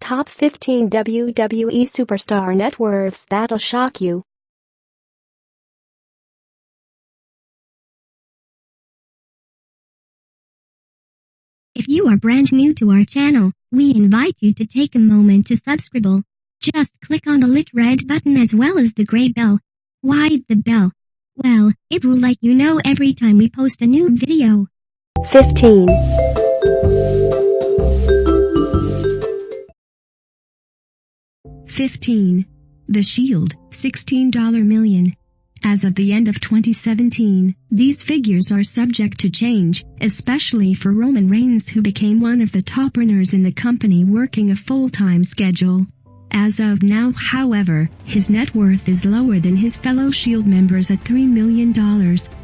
Top 15 WWE Superstar Net Worths that'll shock you. If you are brand new to our channel, we invite you to take a moment to subscribe. Just click on the lit red button as well as the gray bell. Why the bell? Well, it will let you know every time we post a new video. 15. The Shield, $16 million. As of the end of 2017, these figures are subject to change, especially for Roman Reigns, who became one of the top earners in the company working a full-time schedule. As of now, however, his net worth is lower than his fellow Shield members at $3 million,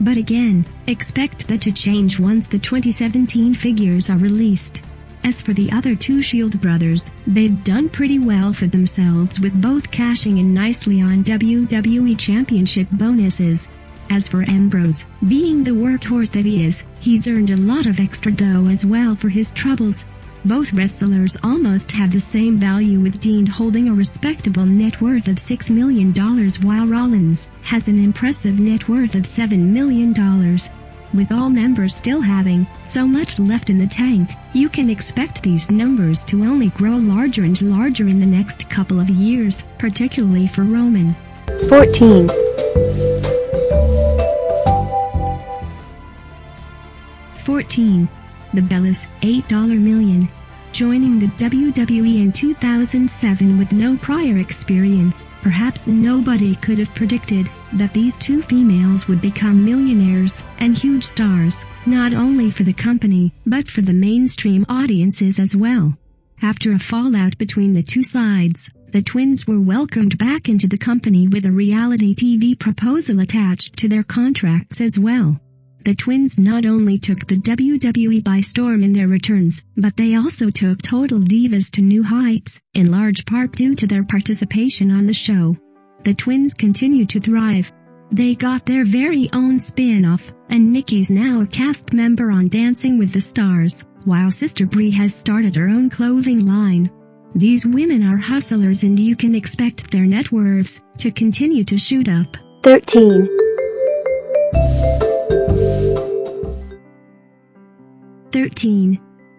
but again, expect that to change once the 2017 figures are released. As for the other two Shield brothers, they've done pretty well for themselves, with both cashing in nicely on WWE Championship bonuses. As for Ambrose, being the workhorse that he is, he's earned a lot of extra dough as well for his troubles. Both wrestlers almost have the same value, with Dean holding a respectable net worth of $6 million while Rollins has an impressive net worth of $7 million. With all members still having so much left in the tank, you can expect these numbers to only grow larger and larger in the next couple of years, particularly for Roman. 14. The Bellis, $8 million. Joining the WWE in 2007 with no prior experience, perhaps nobody could have predicted that these two females would become millionaires and huge stars, not only for the company, but for the mainstream audiences as well. After a fallout between the two sides, the twins were welcomed back into the company with a reality TV proposal attached to their contracts as well. The twins not only took the WWE by storm in their returns, but they also took Total Divas to new heights, in large part due to their participation on the show. The twins continue to thrive. They got their very own spin-off, and Nikki's now a cast member on Dancing with the Stars, while sister Brie has started her own clothing line. These women are hustlers, and you can expect their net worths to continue to shoot up. 13.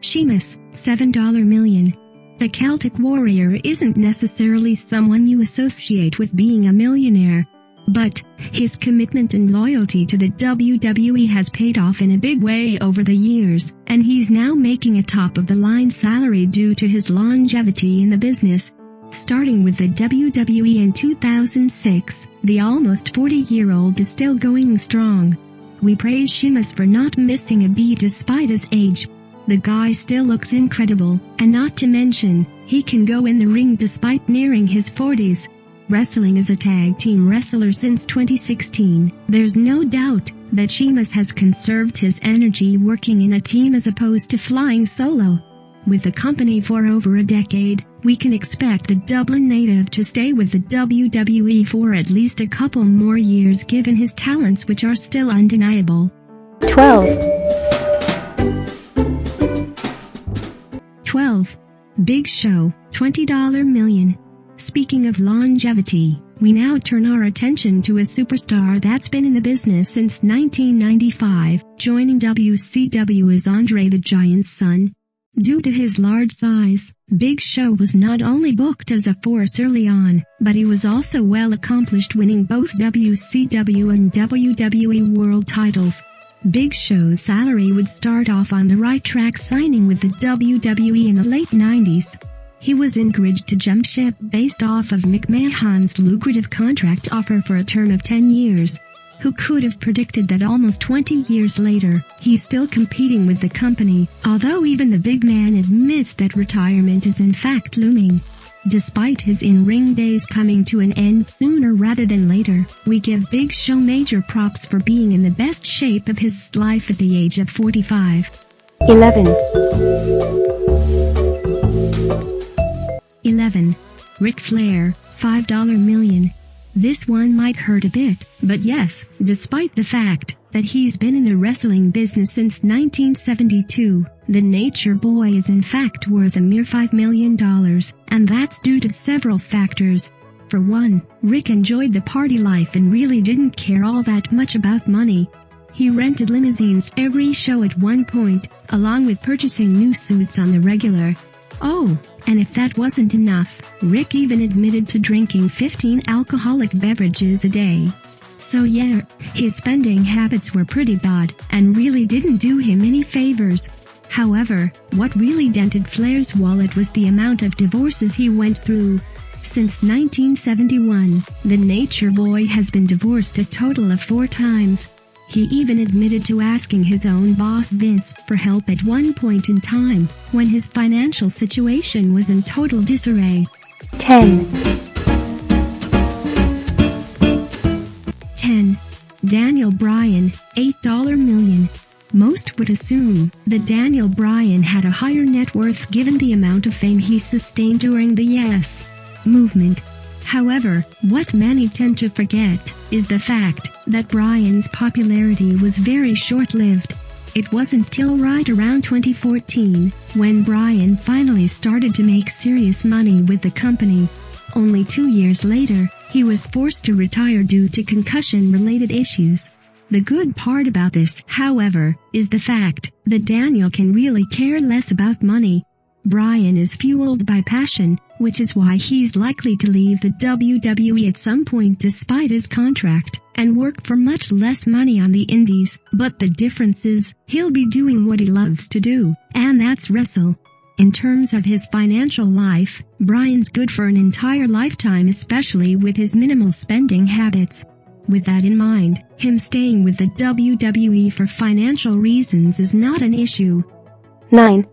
Sheamus, $7 million. The Celtic Warrior isn't necessarily someone you associate with being a millionaire, but his commitment and loyalty to the WWE has paid off in a big way over the years, and he's now making a top-of-the-line salary due to his longevity in the business. Starting with the WWE in 2006, the almost 40-year-old is still going strong. We praise Sheamus for not missing a beat despite his age. The guy still looks incredible, and not to mention, he can go in the ring despite nearing his 40s. Wrestling as a tag team wrestler since 2016, there's no doubt that Sheamus has conserved his energy working in a team as opposed to flying solo. With the company for over a decade, we can expect the Dublin native to stay with the WWE for at least a couple more years, given his talents, which are still undeniable. 12. Big Show, $20 million. Speaking of longevity, we now turn our attention to a superstar that's been in the business since 1995. Joining WCW is Andre the Giant's son. Due to his large size, Big Show was not only booked as a force early on, but he was also well accomplished, winning both WCW and WWE World titles. Big Show's salary would start off on the right track, signing with the WWE in the late 90s. He was encouraged to jump ship based off of McMahon's lucrative contract offer for a term of 10 years. Who could have predicted that almost 20 years later, he's still competing with the company, although even the big man admits that retirement is in fact looming. Despite his in-ring days coming to an end sooner rather than later, we give Big Show major props for being in the best shape of his life at the age of 45. 11. Ric Flair, $5 million. This one might hurt a bit, but yes, despite the fact that he's been in the wrestling business since 1972, the Nature Boy is in fact worth a mere $5 million, and that's due to several factors. For one, Rick enjoyed the party life and really didn't care all that much about money. He rented limousines every show at one point, along with purchasing new suits on the regular. Oh, and if that wasn't enough, Rick even admitted to drinking 15 alcoholic beverages a day. So yeah, his spending habits were pretty bad, and really didn't do him any favors. However, what really dented Flair's wallet was the amount of divorces he went through. Since 1971, the Nature Boy has been divorced a total of 4 times. He even admitted to asking his own boss Vince for help at one point in time, when his financial situation was in total disarray. 10. 10. Daniel Bryan, $8 million. Most would assume that Daniel Bryan had a higher net worth given the amount of fame he sustained during the Yes movement. However, what many tend to forget is the fact that Bryan's popularity was very short-lived. It wasn't till right around 2014 when Bryan finally started to make serious money with the company. Only 2 years later, he was forced to retire due to concussion-related issues. The good part about this, however, is the fact that Daniel can really care less about money. Bryan is fueled by passion, which is why he's likely to leave the WWE at some point despite his contract, and work for much less money on the indies. But the difference is, he'll be doing what he loves to do, and that's wrestle. In terms of his financial life, Bryan's good for an entire lifetime, especially with his minimal spending habits. With that in mind, him staying with the WWE for financial reasons is not an issue. 9.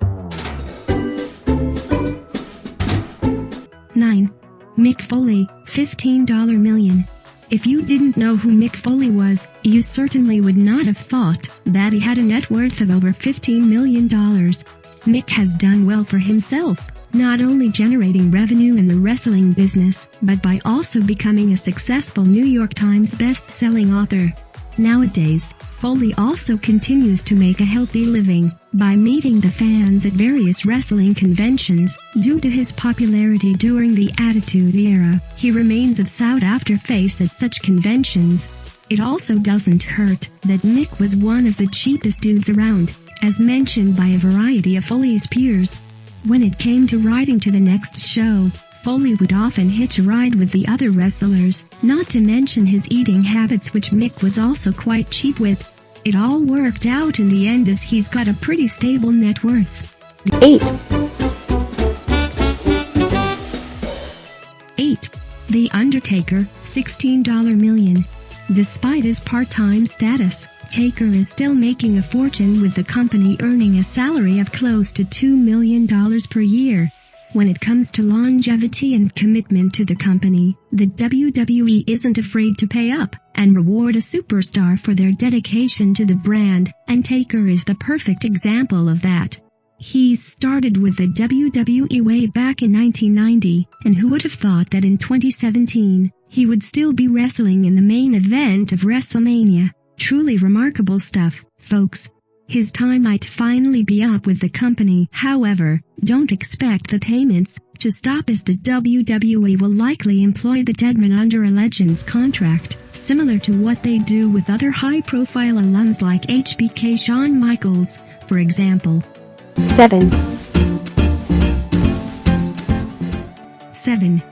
9. Mick Foley, $15 million. If you didn't know who Mick Foley was, you certainly would not have thought that he had a net worth of over $15 million. Mick has done well for himself, not only generating revenue in the wrestling business, but by also becoming a successful New York Times best-selling author. Nowadays, Foley also continues to make a healthy living by meeting the fans at various wrestling conventions. Due to his popularity during the Attitude Era, he remains a sought-after face at such conventions. It also doesn't hurt that Mick was one of the cheapest dudes around, as mentioned by a variety of Foley's peers. When it came to riding to the next show, Foley would often hitch a ride with the other wrestlers, not to mention his eating habits, which Mick was also quite cheap with. It all worked out in the end, as he's got a pretty stable net worth. 8. 8. The Undertaker, $16 million. Despite his part-time status, Taker is still making a fortune with the company, earning a salary of close to $2 million per year. When it comes to longevity and commitment to the company, the WWE isn't afraid to pay up and reward a superstar for their dedication to the brand, and Taker is the perfect example of that. He started with the WWE way back in 1990, and who would have thought that in 2017, he would still be wrestling in the main event of WrestleMania. Truly remarkable stuff, folks. His time might finally be up with the company. However, don't expect the payments to stop, as the WWE will likely employ the deadman under a Legends contract, similar to what they do with other high-profile alums like HBK Shawn Michaels, for example. 7. 7.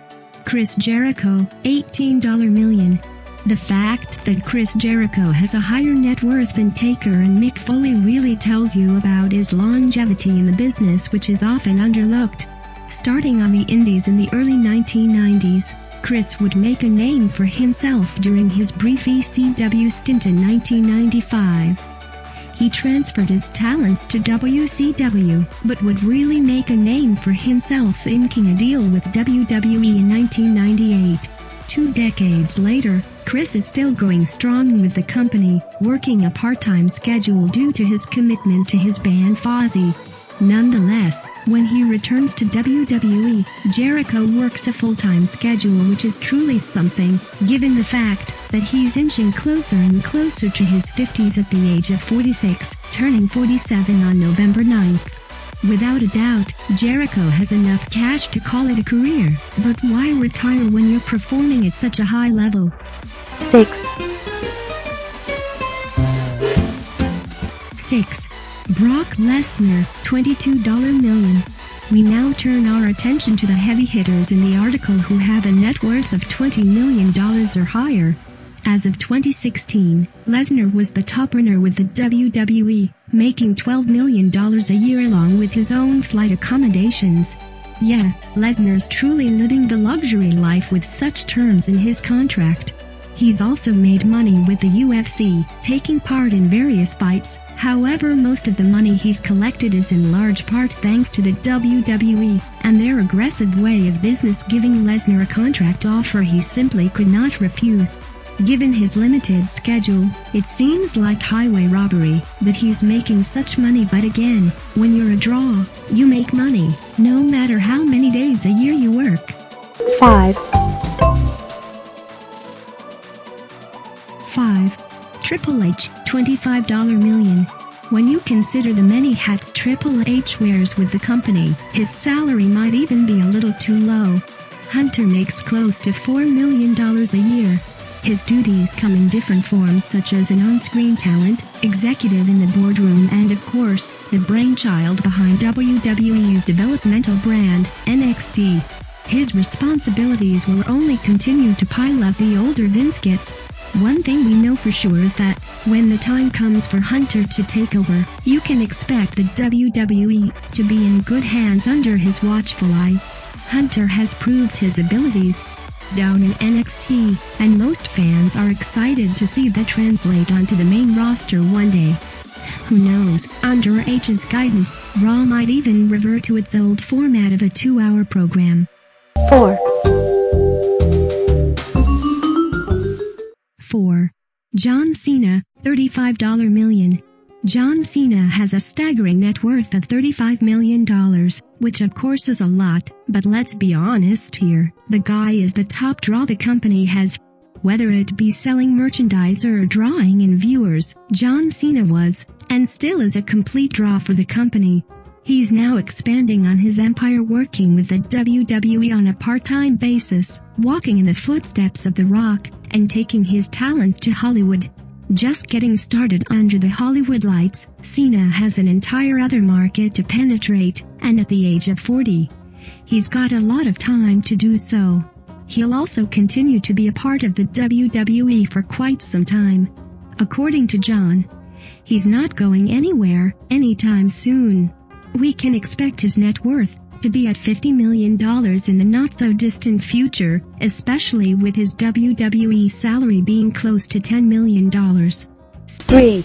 Chris Jericho, $18 million. The fact that Chris Jericho has a higher net worth than Taker and Mick Foley really tells you about his longevity in the business, which is often underlooked. Starting on the indies in the early 1990s, Chris would make a name for himself during his brief ECW stint in 1995. He transferred his talents to WCW, but would really make a name for himself inking a deal with WWE in 1998. 2 decades later, Chris is still going strong with the company, working a part-time schedule due to his commitment to his band Fozzy. Nonetheless, when he returns to WWE, Jericho works a full-time schedule, which is truly something, given the fact that he's inching closer and closer to his 50s at the age of 46, turning 47 on November 9th. Without a doubt, Jericho has enough cash to call it a career, but why retire when you're performing at such a high level? 6. 6. Brock Lesnar, $22 million. We now turn our attention to the heavy hitters in the article who have a net worth of $20 million or higher. As of 2016, Lesnar was the top earner with the WWE, making $12 million a year along with his own flight accommodations. Yeah, Lesnar's truly living the luxury life with such terms in his contract. He's also made money with the UFC, taking part in various fights. However, most of the money he's collected is in large part thanks to the WWE and their aggressive way of business, giving Lesnar a contract offer he simply could not refuse. Given his limited schedule, it seems like highway robbery that he's making such money, but again, when you're a draw, you make money, no matter how many days a year you work. 5. 5. Triple H, $25 million. When you consider the many hats Triple H wears with the company, his salary might even be a little too low. Hunter makes close to $4 million a year. His duties come in different forms, such as an on-screen talent, executive in the boardroom, and of course, the brainchild behind WWE's developmental brand, NXT. His responsibilities will only continue to pile up the older Vince gets. One thing we know for sure is that, when the time comes for Hunter to take over, you can expect the WWE to be in good hands under his watchful eye. Hunter has proved his abilities down in NXT, and most fans are excited to see that translate onto the main roster one day. Who knows, under H's guidance, Raw might even revert to its old format of a 2-hour program. 4. 4. John Cena, $35 million. John Cena has a staggering net worth of $35 million, which of course is a lot, but let's be honest here, the guy is the top draw the company has. Whether it be selling merchandise or drawing in viewers, John Cena was, and still is, a complete draw for the company. He's now expanding on his empire, working with the WWE on a part-time basis, walking in the footsteps of The Rock, and taking his talents to Hollywood. Just getting started under the Hollywood lights, Cena has an entire other market to penetrate, and at the age of 40, he's got a lot of time to do so. He'll also continue to be a part of the WWE for quite some time. According to John, he's not going anywhere anytime soon. We can expect his net worth to be at $50 million in the not-so-distant future, especially with his WWE salary being close to $10 million. 3.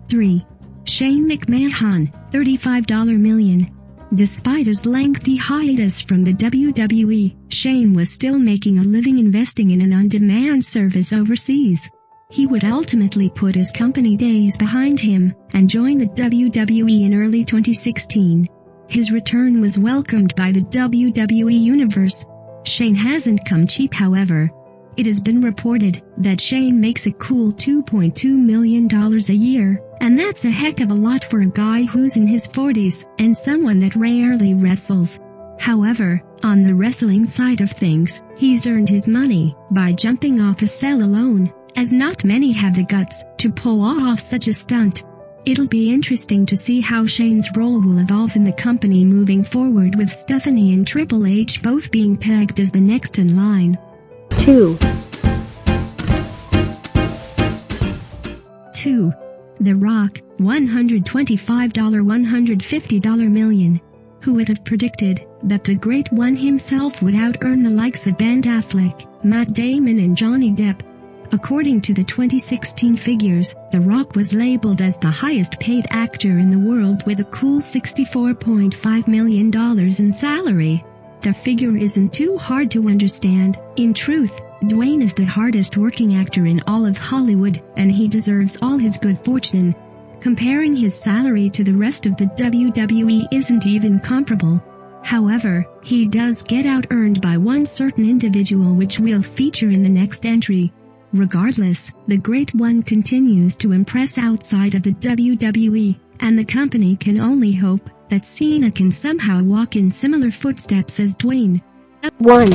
3. Shane McMahon, $35 million. Despite his lengthy hiatus from the WWE, Shane was still making a living investing in an on-demand service overseas. He would ultimately put his company days behind him and join the WWE in early 2016. His return was welcomed by the WWE Universe. Shane hasn't come cheap, however. It has been reported that Shane makes a cool $2.2 million a year, and that's a heck of a lot for a guy who's in his 40s and someone that rarely wrestles. However, on the wrestling side of things, he's earned his money by jumping off a cell alone, as not many have the guts to pull off such a stunt. It'll be interesting to see how Shane's role will evolve in the company moving forward, with Stephanie and Triple H both being pegged as the next in line. 2. 2. The Rock, $150 million. Who would have predicted that the Great One himself would out-earn the likes of Ben Affleck, Matt Damon and Johnny Depp? According to the 2016 figures, The Rock was labeled as the highest-paid actor in the world with a cool $64.5 million in salary. The figure isn't too hard to understand. In truth, Dwayne is the hardest-working actor in all of Hollywood, and he deserves all his good fortune. Comparing his salary to the rest of the WWE isn't even comparable. However, he does get out-earned by one certain individual which we'll feature in the next entry. Regardless, the Great One continues to impress outside of the WWE, and the company can only hope that Cena can somehow walk in similar footsteps as Dwayne. 1.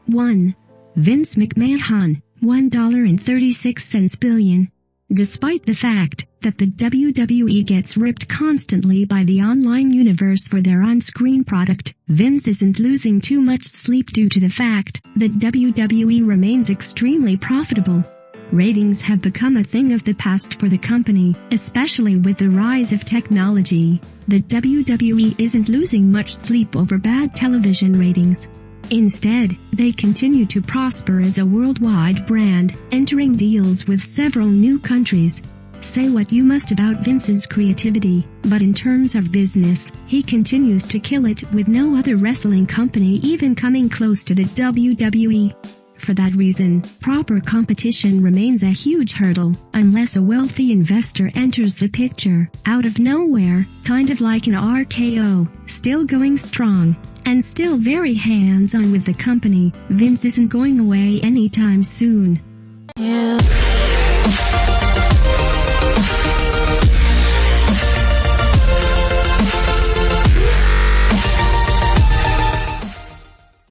1. Vince McMahon, $1.36 billion. Despite the fact that the WWE gets ripped constantly by the online universe for their on-screen product, Vince isn't losing too much sleep due to the fact that WWE remains extremely profitable. Ratings have become a thing of the past for the company, especially with the rise of technology. The WWE isn't losing much sleep over bad television ratings. Instead, they continue to prosper as a worldwide brand, entering deals with several new countries. Say what you must about Vince's creativity, but in terms of business, he continues to kill it with no other wrestling company even coming close to the WWE. For that reason, proper competition remains a huge hurdle, unless a wealthy investor enters the picture, out of nowhere, kind of like an RKO, still going strong, and still very hands-on with the company. Vince isn't going away anytime soon. Yeah.